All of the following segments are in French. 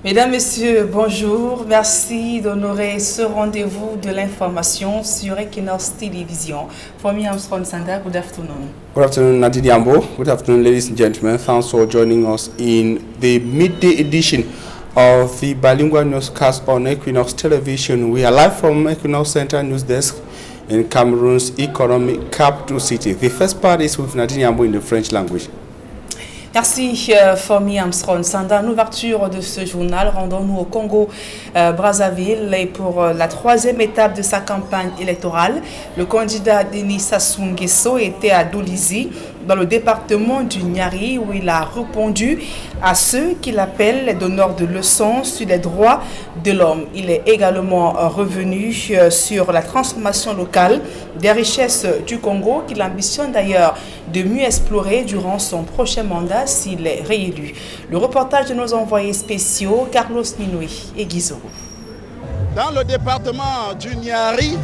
Mesdames, Messieurs, bonjour. Merci d'honorer ce rendez-vous de l'information sur Equinox Television. For me, I'm Sron Sanda. Good afternoon. Good afternoon, Nadine Yambo. Good afternoon, ladies and gentlemen. Thanks for joining us in the midday edition of the bilingual newscast on Equinox Television. We are live from Equinox Center News Desk in Cameroon's economic capital city. The first part is with Nadine Yambo in the French language. Merci, Fomi Armstrong. Sanda, l'ouverture de ce journal, rendons-nous au Congo Brazzaville et pour la troisième étape de sa campagne électorale. Le candidat Denis Sassou Nguesso était à Dolizy, dans le département du Niari, où il a répondu à ceux qu'il appelle les donneurs de leçons sur les droits de l'homme. Il est également revenu sur la transformation locale des richesses du Congo, qu'il ambitionne d'ailleurs de mieux explorer durant son prochain mandat s'il est réélu. Le reportage de nos envoyés spéciaux, Carlos Minoué et Guizoro. Dans le département du Niari,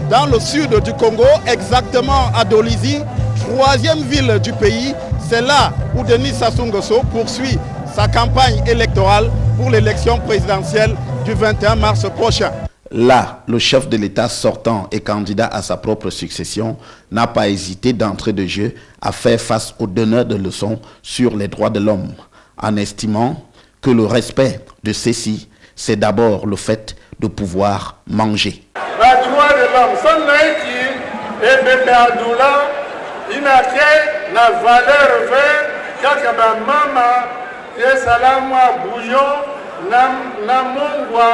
dans le sud du Congo, exactement à Dolizy, troisième ville du pays, c'est là où Denis Sassou Nguesso poursuit sa campagne électorale pour l'élection présidentielle du 21 mars prochain. Là, le chef de l'État sortant et candidat à sa propre succession n'a pas hésité d'entrée de jeu à faire face aux donneurs de leçons sur les droits de l'homme, en estimant que le respect de ceux-ci, c'est d'abord le fait de pouvoir manger. Les droits de l'homme sont il n'a la valeur verte, kakaba mama, salama bouillon, namongwa,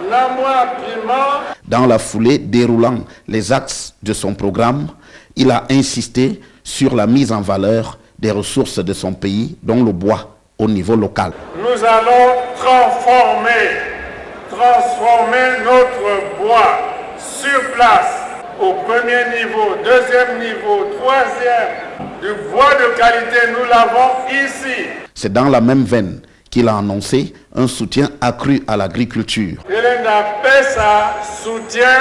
namwa piment. Dans la foulée déroulant les axes de son programme, il a insisté sur la mise en valeur des ressources de son pays, dont le bois, au niveau local. Nous allons transformer notre bois sur place. Au premier niveau, deuxième niveau, troisième, du bois de qualité, nous l'avons ici. C'est dans la même veine qu'il a annoncé un soutien accru à l'agriculture. Il a ça soutien,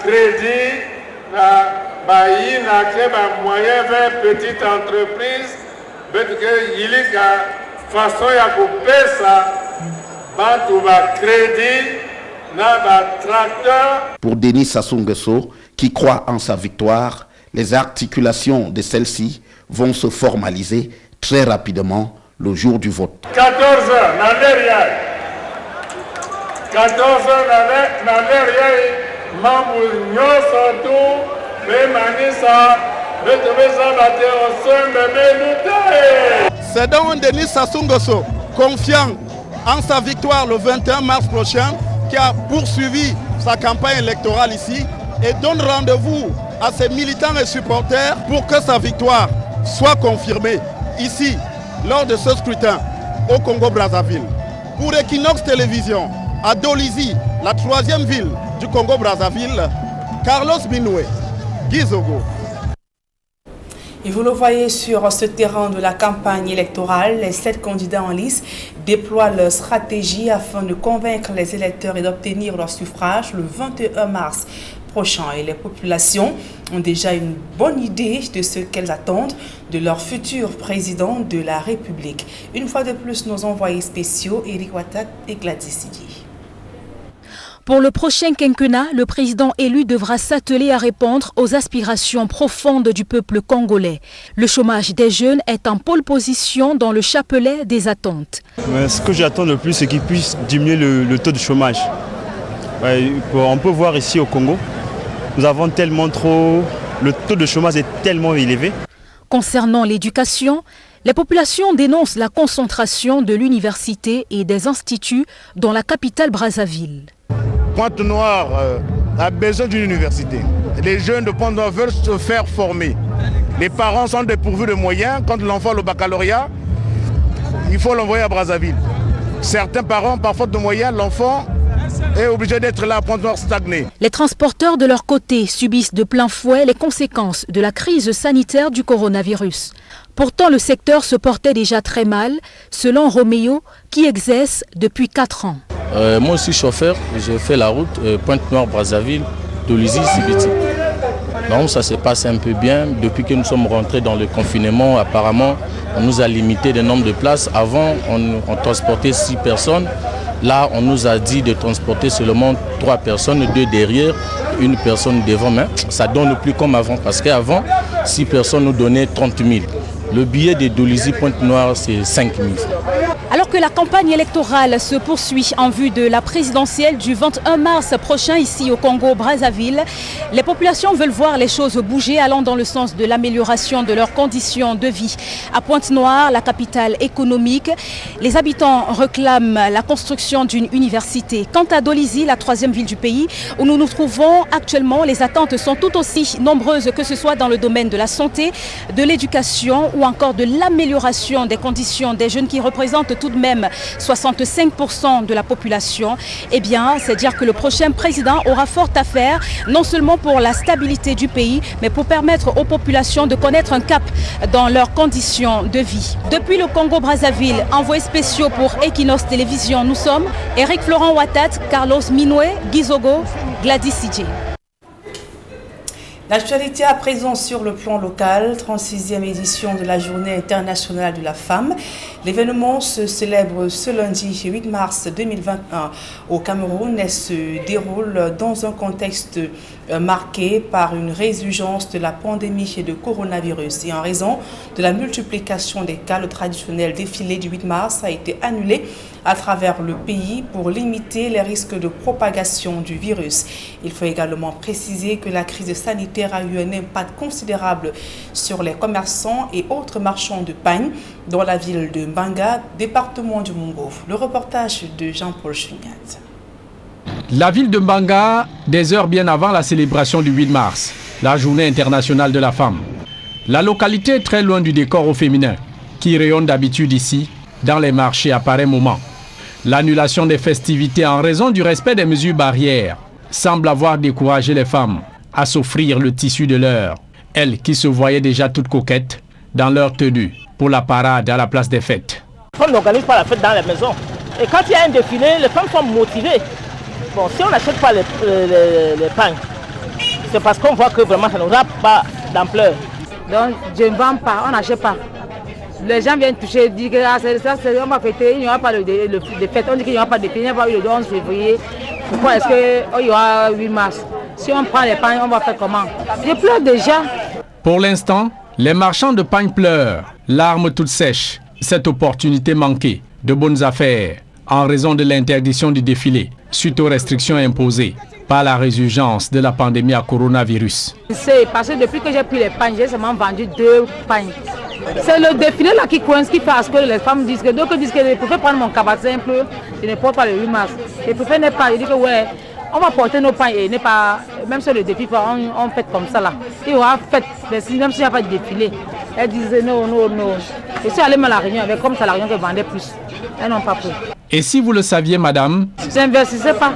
crédit, moyen vers petite entreprise, il y a façon à couper ça, crédit. Pour Denis Sassou Nguesso, qui croit en sa victoire, les articulations de celle-ci vont se formaliser très rapidement le jour du vote. 14 heures, n'allez rien. 14 heures, n'allez rien. Mamou, nyosotou, bemanisa, betovesa bate ensemble, benutae. C'est donc Denis Sassou Nguesso, confiant en sa victoire le 21 mars prochain, qui a poursuivi sa campagne électorale ici et donne rendez-vous à ses militants et supporters pour que sa victoire soit confirmée ici, lors de ce scrutin au Congo-Brazzaville. Pour Equinox Television, à Dolizy, la troisième ville du Congo-Brazzaville, Carlos Minoué, Guizoro. Et vous le voyez sur ce terrain de la campagne électorale, les 7 candidats en lice déploient leur stratégie afin de convaincre les électeurs et d'obtenir leur suffrage le 21 mars prochain. Et les populations ont déjà une bonne idée de ce qu'elles attendent de leur futur président de la République. Une fois de plus, nos envoyés spéciaux, Eric Watak et Gladys Sidi. Pour le prochain quinquennat, le président élu devra s'atteler à répondre aux aspirations profondes du peuple congolais. Le chômage des jeunes est en pole position dans le chapelet des attentes. Mais ce que j'attends le plus, c'est qu'il puisse diminuer le taux de chômage. On peut voir ici au Congo, nous avons tellement trop... Le taux de chômage est tellement élevé. Concernant l'éducation, les populations dénoncent la concentration de l'université et des instituts dans la capitale Brazzaville. Pointe-Noire a besoin d'une université. Les jeunes de Pointe-Noire veulent se faire former. Les parents sont dépourvus de moyens. Quand l'enfant a le baccalauréat, il faut l'envoyer à Brazzaville. Certains parents, par faute de moyens, l'enfant est obligé d'être là à Pointe-Noire stagné. Les transporteurs de leur côté subissent de plein fouet les conséquences de la crise sanitaire du coronavirus. Pourtant, le secteur se portait déjà très mal, selon Roméo, qui exerce depuis 4 ans. Moi aussi chauffeur, j'ai fait la route Pointe-Noire-Brazzaville, Dolizy, Sibiti. Donc ça se passe un peu bien. Depuis que nous sommes rentrés dans le confinement, apparemment, On nous a limité le nombre de places. Avant, on transportait 6 personnes. Là, on nous a dit de transporter seulement 3 personnes, 2 derrière, 1 personne devant. Mais ça ne donne plus comme avant. Parce qu'avant, 6 personnes nous donnaient 30 000. Le billet de Dolisie Pointe-Noire, c'est 5 000. Alors que la campagne électorale se poursuit en vue de la présidentielle du 21 mars prochain ici au Congo-Brazzaville, les populations veulent voir les choses bouger allant dans le sens de l'amélioration de leurs conditions de vie. À Pointe-Noire, la capitale économique, les habitants réclament la construction d'une université. Quant à Dolisie, la 3e ville du pays, où nous nous trouvons actuellement, les attentes sont tout aussi nombreuses que ce soit dans le domaine de la santé, de l'éducation ou encore de l'amélioration des conditions des jeunes qui représentent tout de même 65% de la population. Eh bien, c'est dire que le prochain président aura fort à faire, non seulement pour la stabilité du pays, mais pour permettre aux populations de connaître un cap dans leurs conditions de vie. Depuis le Congo-Brazzaville, envoyés spéciaux pour Equinox Télévision, nous sommes Eric Florent Ouattat, Carlos Minoué, Gizogo, Gladys Sidje. L'actualité à présent sur le plan local, 36e édition de la Journée internationale de la femme. L'événement se célèbre ce lundi 8 mars 2021 au Cameroun et se déroule dans un contexte marqué par une résurgence de la pandémie de coronavirus. Et en raison de la multiplication des cas, le traditionnel défilé du 8 mars a été annulé à travers le pays pour limiter les risques de propagation du virus. Il faut également préciser que la crise sanitaire a eu un impact considérable sur les commerçants et autres marchands de pain dans la ville de Mbanga, département du Mungo. Le reportage de Jean-Paul Chugnat. La ville de Mbanga, des heures bien avant la célébration du 8 mars, la journée internationale de la femme. La localité est très loin du décor au féminin, qui rayonne d'habitude ici, dans les marchés à pareil moment. L'annulation des festivités en raison du respect des mesures barrières semble avoir découragé les femmes à s'offrir le tissu de l'heure. Elles qui se voyaient déjà toutes coquettes dans leur tenue pour la parade à la place des fêtes. On n'organise pas la fête dans les maisons. Et quand il y a un défilé, les femmes sont motivées. Bon, si on n'achète pas les pains, c'est parce qu'on voit que vraiment ça n'aura pas d'ampleur. Donc je ne vends pas, on n'achète pas. Les gens viennent toucher, disent que on va fêter, il n'y aura pas de fête. On dit qu'il n'y aura pas de fête, il n'y aura pas eu le 11 février. Pourquoi est-ce qu'il y aura 8 mars? Si on prend les pains, on va faire comment? Je pleure déjà. Pour l'instant, les marchands de pain pleurent, larmes toutes sèches. Cette opportunité manquée de bonnes affaires en raison de l'interdiction du défilé suite aux restrictions imposées par la résurgence de la pandémie à coronavirus. C'est parce que depuis que j'ai pris les pains, j'ai seulement vendu 2 pains. C'est le défilé là qui coince, qui fait à ce que les femmes disent que d'autres disent que je préfère prendre mon cabas simple, je ne porte pas le 8 mars. Je préfère ne pas, je dis que ouais, on va porter nos pains et ne pas, même sur le défilé, on fait comme ça là. Il y aura fête, même s'il n'y a pas de défilé. Elles disaient non. Je suis allée à la Réunion avec comme ça la Réunion qui vendait plus. Elles n'ont pas pris. Et si vous le saviez, madame? Je n'investissais pas,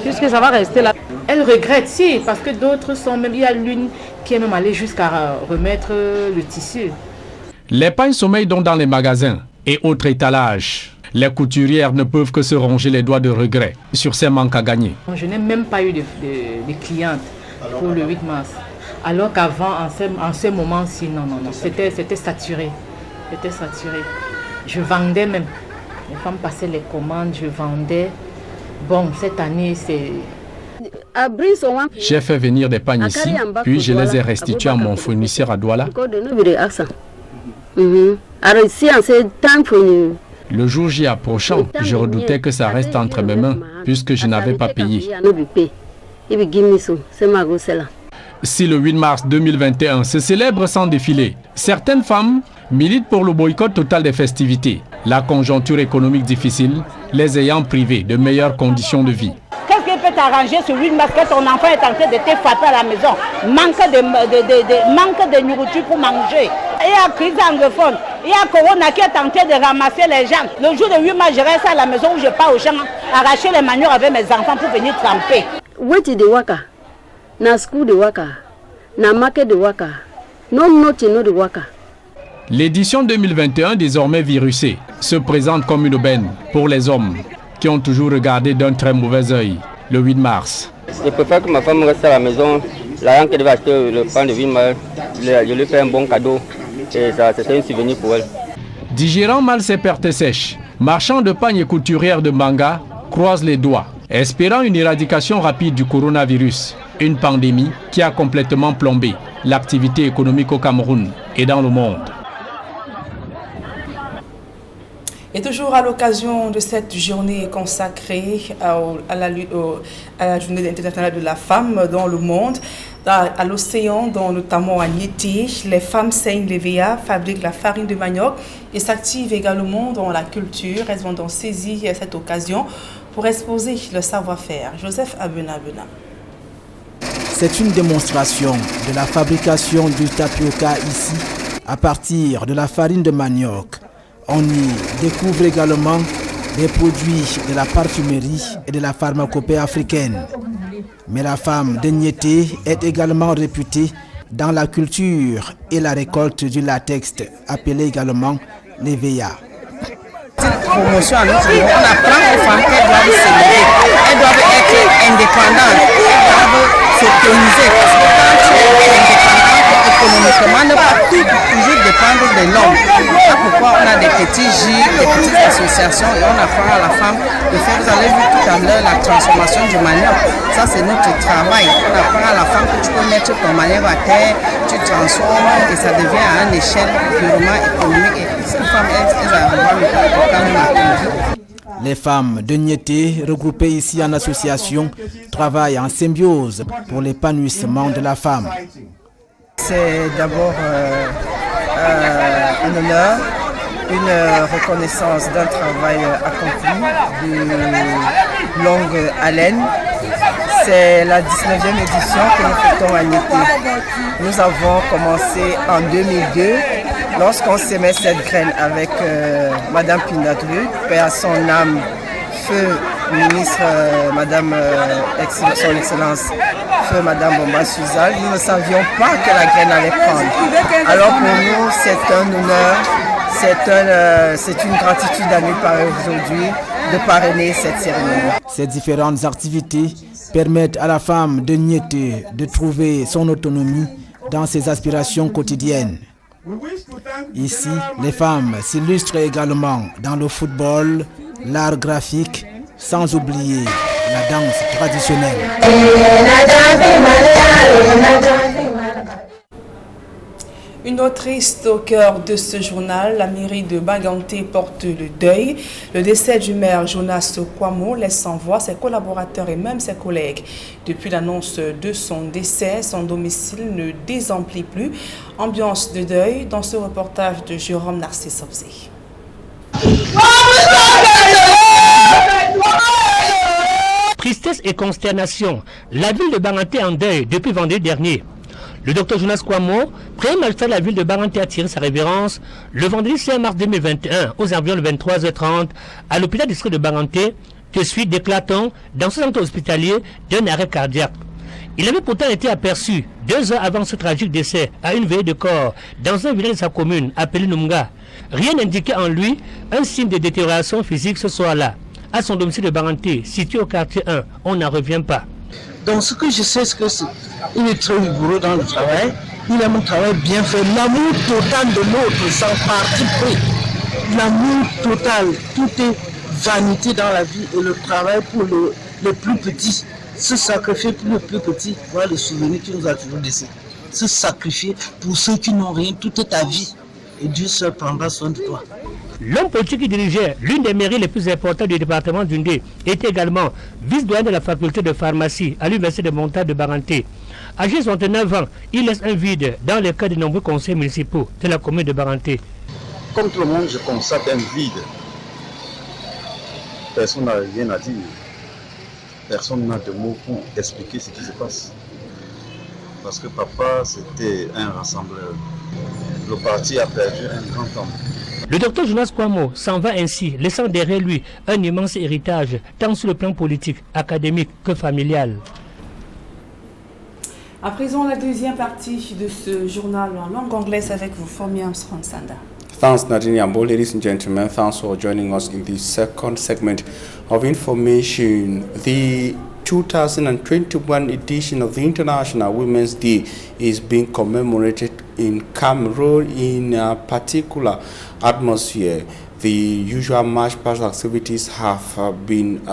puisque ça va rester là. Elle regrette, si, parce que d'autres sont même, il y a l'une qui est même allée jusqu'à remettre le tissu. Les pains sommeillent donc dans les magasins et autres étalages. Les couturières ne peuvent que se ronger les doigts de regret sur ces manques à gagner. Je n'ai même pas eu de clientes pour le 8 mars. Alors qu'avant, en ce moment-ci, non, c'était saturé. C'était saturé. Je vendais même. Les femmes passaient les commandes, je vendais. Bon, cette année, c'est... J'ai fait venir des pagnes ici, puis je les ai restitués à mon fournisseur à Douala. Le jour J approchant, je redoutais que ça reste entre mes mains, puisque je n'avais pas payé. Si le 8 mars 2021 se célèbre sans défilé, certaines femmes militent pour le boycott total des festivités, la conjoncture économique difficile les ayant privées de meilleures conditions de vie. Qu'est-ce qui peut t'arranger sur 8 mars quand ton enfant est en train de te frapper à la maison? Manque de nourriture pour manger. Il y a crise anglophone, il y a Corona qui est en train de ramasser les gens. Le jour de 8 mars, je reste à la maison où je pars au champ, arracher les manures avec mes enfants pour venir tremper. Weti de waka, na school de waka, na market de waka, no de waka. L'édition 2021, désormais virusée, se présente comme une aubaine pour les hommes qui ont toujours regardé d'un très mauvais œil le 8 mars. Je préfère que ma femme reste à la maison. L'argent qu'elle devait acheter le pain de 8 mars, je lui fais un bon cadeau. Et ça, c'était un souvenir pour elle. Digérant mal ses pertes sèches, marchand de pagne et couturière de Mbanga croise les doigts, espérant une éradication rapide du coronavirus, une pandémie qui a complètement plombé l'activité économique au Cameroun et dans le monde. Et toujours à l'occasion de cette journée consacrée à la journée internationale de la femme dans le monde, à l'océan, notamment à Niété, les femmes saignent les VA, fabriquent la farine de manioc et s'activent également dans la culture. Elles ont donc saisi cette occasion pour exposer le savoir-faire. Joseph Abena. C'est une démonstration de la fabrication du tapioca ici à partir de la farine de manioc. On y découvre également des produits de la parfumerie et de la pharmacopée africaine. Mais la femme de Niété est également réputée dans la culture et la récolte du latex, appelé également les VA. Promotion à notre niveau, on apprend aux femmes qu'elles doivent s'élever, elles doivent être indépendantes, elles doivent s'autoriser parce que quand tu es indépendante économiquement, ne pas toujours dépendre de l'homme. C'est pourquoi on a des petits gîtes, des petites associations et on apprend à la femme de faire, vous avez vu tout à l'heure la transformation du manioc. Ça c'est notre travail. On apprend à la femme que tu peux mettre ton manioc à terre, tu transformes et ça devient à une échelle purement économique. Et ces femmes, elles arrivent quand même à conduire. Les femmes de Niété, regroupées ici en association, travaillent en symbiose pour l'épanouissement de la femme. C'est d'abord un honneur, une reconnaissance d'un travail accompli de longue haleine. C'est la 19e édition que nous fêtons à Niété. Nous avons commencé en 2002 lorsqu'on sémait cette graine avec Madame Pindatru, paix à son âme, feu ministre, Madame son Excellence, feu Madame Bomba Suzal. Nous ne savions pas que la graine allait prendre. Alors pour nous, c'est un honneur, c'est une gratitude à nous par aujourd'hui de parrainer cette cérémonie. Ces différentes activités permettent à la femme de Niété de trouver son autonomie dans ses aspirations quotidiennes. Ici, les femmes s'illustrent également dans le football, l'art graphique, sans oublier la danse traditionnelle. Une note triste au cœur de ce journal, la mairie de Banganté porte le deuil. Le décès du maire Jonas Kwamo laisse sans voix ses collaborateurs et même ses collègues. Depuis l'annonce de son décès, son domicile ne désemplit plus. Ambiance de deuil dans ce reportage de Jérôme Narcisse Obzé. Tristesse et consternation. La ville de Banganté en deuil depuis vendredi dernier. Le docteur Jonas Kwamo, premier magistrat de la ville de Banganté, a tiré sa révérence le vendredi 5 mars 2021 aux environs de 23h30 à l'hôpital district de Banganté de suite d'éclatants dans ce centre hospitalier d'un arrêt cardiaque. Il avait pourtant été aperçu 2 heures avant ce tragique décès à une veillée de corps dans un village de sa commune appelé Numga. Rien n'indiquait en lui un signe de détérioration physique ce soir-là. À son domicile de Banganté, situé au quartier 1, on n'en revient pas. Donc ce que je sais, c'est qu'il est très rigoureux dans le travail. Il aime un travail bien fait. L'amour total de l'autre, sans parti pris. L'amour total. Tout est vanité dans la vie et le travail pour le plus petit. Se sacrifier pour le plus petit. Voilà le souvenir qui nous a toujours laissé. Se sacrifier pour ceux qui n'ont rien. Tout est ta vie. Et Dieu seul prendra soin de toi. L'homme politique qui dirigeait l'une des mairies les plus importantes du département d'Undé était également vice-doyen de la faculté de pharmacie à l'université de Montagne de Banganté. Âgé de 69 ans, il laisse un vide dans le cas de nombreux conseils municipaux de la commune de Banganté. Comme tout le monde, je constate un vide. Personne n'a rien à dire. Personne n'a de mots pour expliquer ce qui se passe. Parce que papa, c'était un rassembleur. Le parti a perdu un grand homme. Le docteur Jonas Kwamo s'en va ainsi, laissant derrière lui un immense héritage, tant sur le plan politique, académique que familial. À présent, la deuxième partie de ce journal en langue anglaise avec vous, Fomi Armstrong Sanda. Thanks, Nadine Yambo. Ladies and gentlemen, thanks for joining us in the second segment of information. The 2021 edition of the International Women's Day is being commemorated in Cameroon in a particular atmosphere. The usual march past activities have been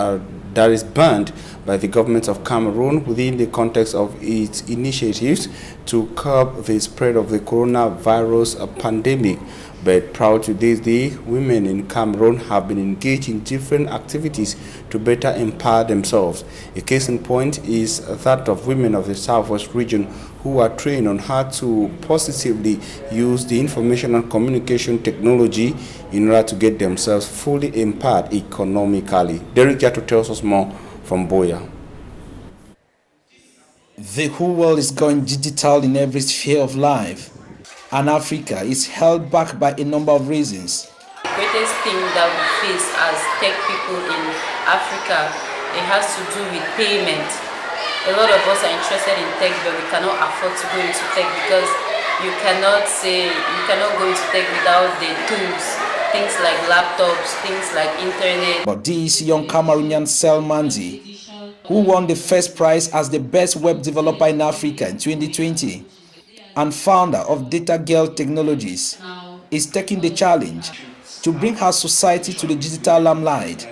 that is banned by the government of Cameroon within the context of its initiatives to curb the spread of the coronavirus pandemic. But prior to this day, women in Cameroon have been engaged in different activities to better empower themselves. A case in point is that of women of the Southwest region who are trained on how to positively use the information and communication technology in order to get themselves fully empowered economically. Derek Jato tells us more from Boya. The whole world is going digital in every sphere of life, and Africa is held back by a number of reasons. The greatest thing that we face as tech people in Africa, it has to do with payment. A lot of us are interested in tech, but we cannot afford to go into tech because you cannot go into tech without the tools, things like laptops, things like internet. But this young Cameroonian Sel Manzi, who won the first prize as the best web developer in Africa in 2020 and founder of Data Girl Technologies, is taking the challenge to bring her society to the digital limelight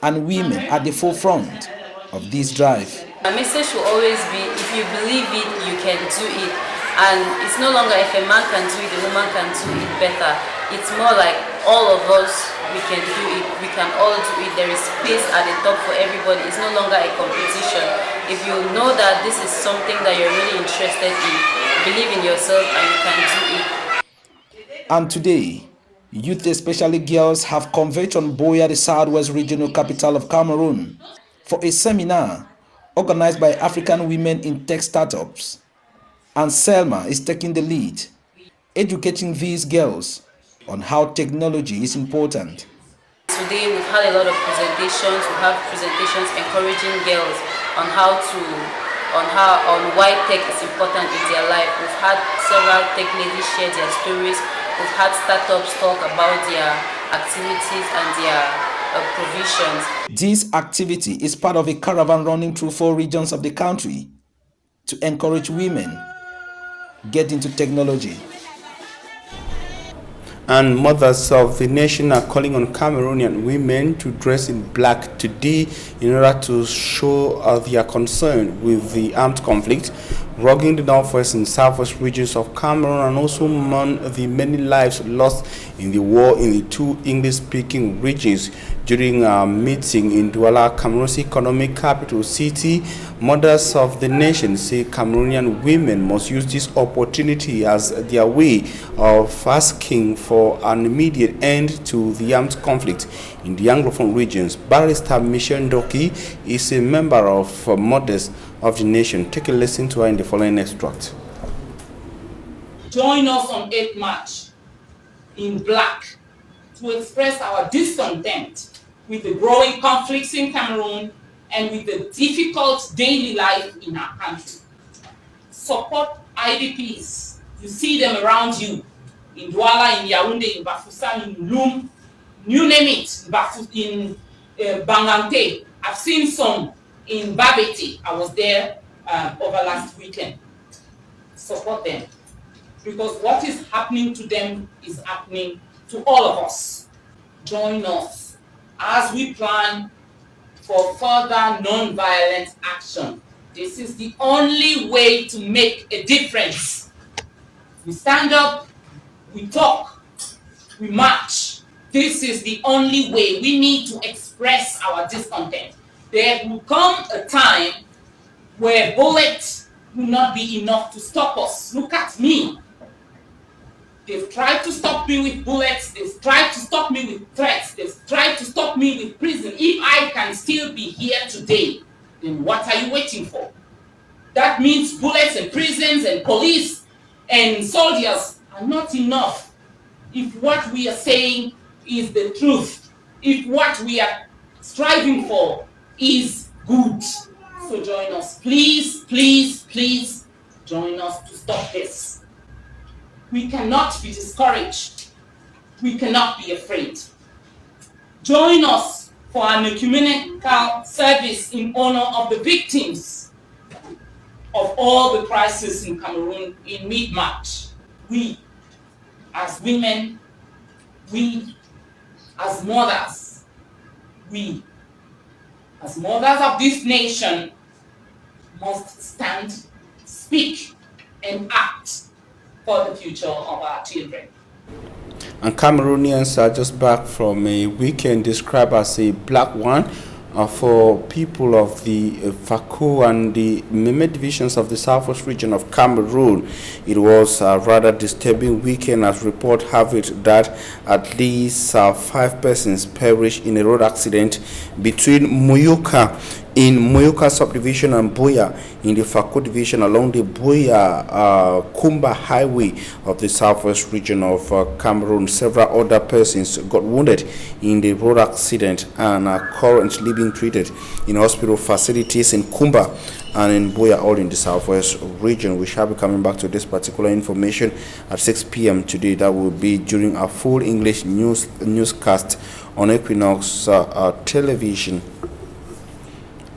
and women at the forefront of this drive. My message should always be, if you believe it, you can do it. And it's no longer if a man can do it, a woman can do it better. It's more like all of us, we can do it, we can all do it. There is space at the top for everybody. It's no longer a competition. If you know that this is something that you're really interested in, believe in yourself and you can do it. And today, youth, especially girls, have converged on Boya, the Southwest regional capital of Cameroon, for a seminar organized by African women in tech startups. And Selma is taking the lead, educating these girls on how technology is important. Today we've had a lot of presentations. We have presentations encouraging girls on on why tech is important in their life. We've had several tech ladies share their stories. We've had startups talk about their activities and their provisions. This activity is part of a caravan running through 4 regions of the country to encourage women get into technology. And mothers of the nation are calling on Cameroonian women to dress in black today in order to show their concern with the armed conflict rocking the northwest and southwest regions of Cameroon, and also mourn the many lives lost in the war in the 2 English-speaking regions. During a meeting in Douala, Cameroon's economic capital city, mothers of the nation say Cameroonian women must use this opportunity as their way of asking for an immediate end to the armed conflict in the Anglophone regions. Barrister Michelle Ndoki is a member of Mothers of the Nation. Take a listen to her in the following extract. Join us on 8th March in black to express our discontent with the growing conflicts in Cameroon and with the difficult daily life in our country. Support IDPs. You see them around you in Douala, in Yaoundé, in Bafoussam, in Loum, you name it, in Bangante. I've seen some in Babeti. I was there over last weekend. Support them, because what is happening to them is happening to all of us. Join us as we plan for further non-violent action. This is the only way to make a difference. We stand up, we talk, we march. This is the only way. We need to express our discontent. There will come a time where bullets will not be enough to stop us. Look at me. They've tried to stop me with bullets. They've tried to stop me with threats. They've tried to stop me with prison. If I can still be here today, then what are you waiting for? That means bullets and prisons and police and soldiers are not enough if what we are saying is the truth, if what we are striving for is good. So join us. Please, please, please join us to stop this. We cannot be discouraged. We cannot be afraid. Join us for an ecumenical service in honor of the victims of all the crises in Cameroon in mid-March. We, as women, we, as mothers, we, as mothers of this nation, must stand, speak, and act for the future of our children. And Cameroonians are just back from a weekend described as a black one for people of the Fakou and the Meme divisions of the southwest region of Cameroon. It was a rather disturbing weekend, as reports have it that at least 5 persons perished in a road accident between Muyuka in Muyuka subdivision and Buea in the Fakou division along the Buea-Kumba highway of the southwest region of Cameroon. Several other persons got wounded in the road accident and are currently being treated in hospital facilities in Kumba and in Buea, all in the southwest region. We shall be coming back to this particular information at 6 p.m. today. That will be during a full English newscast on Equinox television.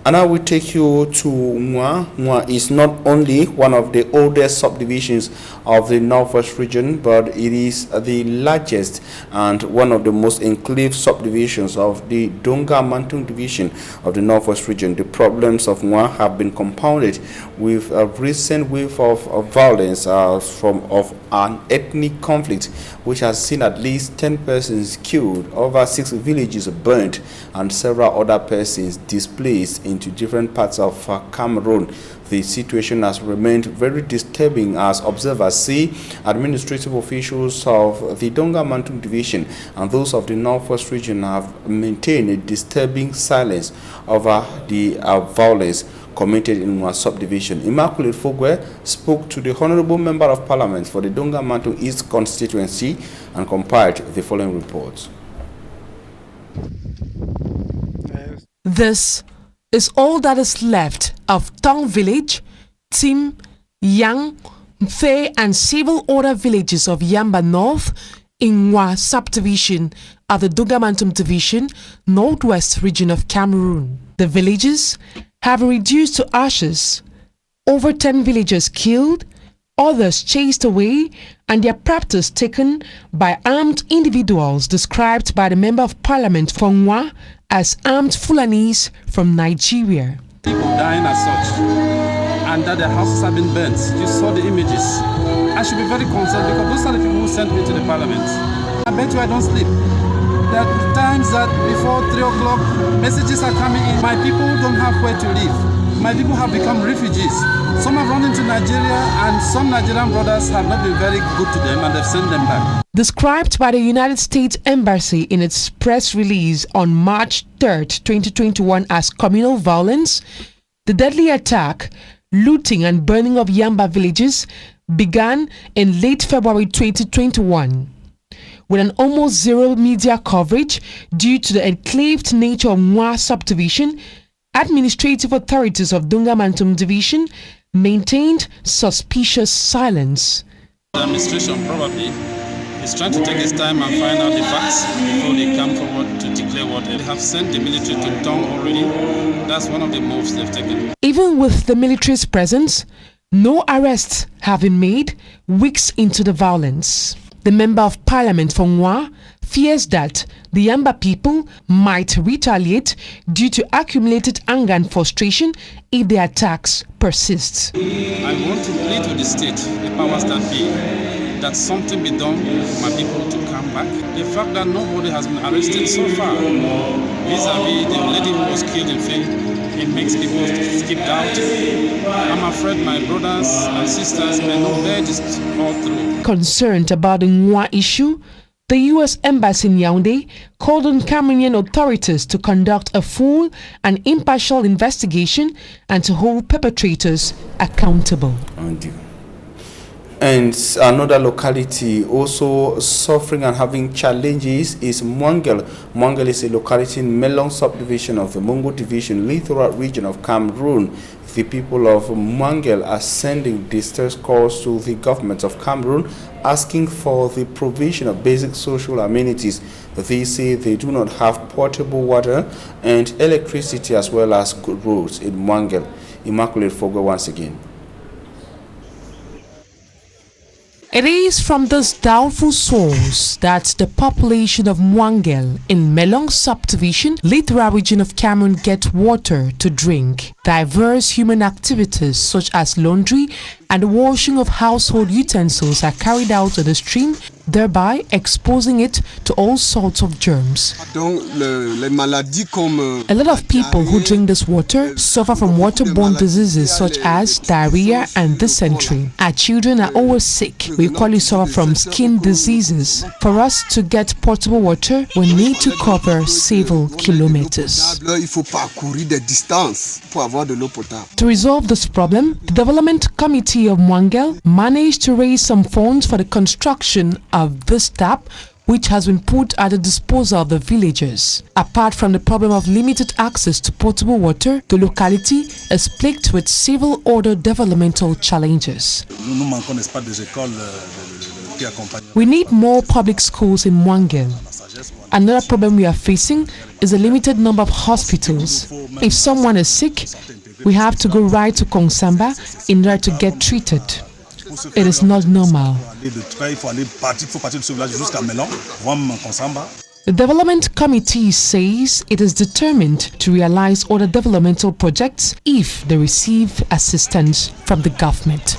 And I will take you to Mwa. Mwa is not only one of the oldest subdivisions of the northwest region, but it is the largest and one of the most enclave subdivisions of the Donga Mantung division of the northwest region. The problems of Mwa have been compounded with a recent wave of violence of an ethnic conflict, which has seen at least 10 persons killed, over 6 villages burnt, and several other persons displaced into different parts of Cameroon. The situation has remained very disturbing, as observers see. Administrative officials of the Donga Mantung division and those of the northwest region have maintained a disturbing silence over the violence committed in one subdivision. Immaculate Fogwe spoke to the Honorable Member of Parliament for the Donga Mantung East constituency and compiled the following report. This is all that is left of Tong Village, Tim, Yang, Mfe and several other villages of Yamba North in Mwa subdivision of the Donga Mantung division, northwest region of Cameroon. The villages have been reduced to ashes, over 10 villagers killed, others chased away, and their properties taken by armed individuals described by the Member of Parliament for Mwa as armed Fulanis from Nigeria. People dying as such, and that their houses have been burnt. You saw the images. I should be very concerned, because those are the people who sent me to the parliament. I bet you I don't sleep. There are times that before 3 o'clock, messages are coming in. My people don't have where to live. My people have become refugees. Some have run into Nigeria, and some Nigerian brothers have not been very good to them, and they've sent them back. Described by the United States Embassy in its press release on March 3, 2021 as communal violence, the deadly attack, looting and burning of Yamba villages began in late February 2021. With an almost zero media coverage due to the enclaved nature of Mwa subdivision, administrative authorities of Donga Mantung division maintained suspicious silence. The administration probably is trying to take its time and find out the facts before they come forward to declare what they have sent the military to Tong already. That's one of the moves they've taken. Even with the military's presence, no arrests have been made weeks into the violence. The Member of Parliament for Mwa fears that the Yamba people might retaliate due to accumulated anger and frustration if the attacks persist. I want to plead with the state, the powers that be, that something be done for my people to come back. The fact that nobody has been arrested so far, vis-a-vis the lady who was killed in Faye, it makes people skip doubt. I'm afraid my brothers and sisters may not bear this all through. Concerned about the Mwa issue, the U.S. Embassy in Yaoundé called on Cameroonian authorities to conduct a full and impartial investigation and to hold perpetrators accountable. And another locality also suffering and having challenges is Mwangel. Mwangel is a locality in Melong subdivision of the Mungo division, littoral region of Cameroon. The people of Mwangel are sending distress calls to the government of Cameroon asking for the provision of basic social amenities. They say they do not have potable water and electricity as well as good roads in Mwangel. Immaculate Fogo once again. It is from this doubtful source that the population of Mwangel in Melong subdivision, littoral region of Cameroon, get water to drink. Diverse human activities such as laundry and washing of household utensils are carried out to the stream, thereby exposing it to all sorts of germs. A lot of people who drink this water suffer from waterborne diseases such as diarrhea and dysentery. Our children are always sick. We equally suffer from skin diseases. For us to get potable water, we need to cover several kilometers. To resolve this problem, the Development Committee of Mwangel managed to raise some funds for the construction of this tap, which has been put at the disposal of the villagers. Apart from the problem of limited access to potable water, the locality is plagued with several other developmental challenges. We need more public schools in Mwangel. Another problem we are facing is a limited number of hospitals. If someone is sick, we have to go right to Kongsamba in order to get treated. It is not normal. The Development Committee says it is determined to realize other developmental projects if they receive assistance from the government.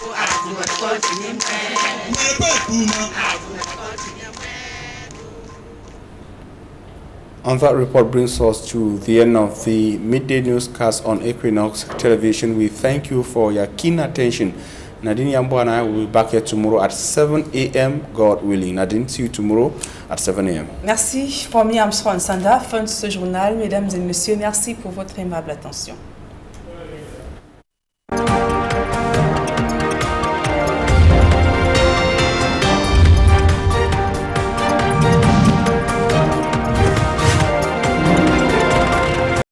And that report brings us to the end of the midday newscast on Equinox Television. We thank you for your keen attention. Nadine Yambo and I will be back here tomorrow at 7 a.m. God willing. Nadine, see you tomorrow at 7 a.m. Merci. For me, I'm Sanda. Fin de ce journal. Mesdames et messieurs, merci pour votre aimable attention.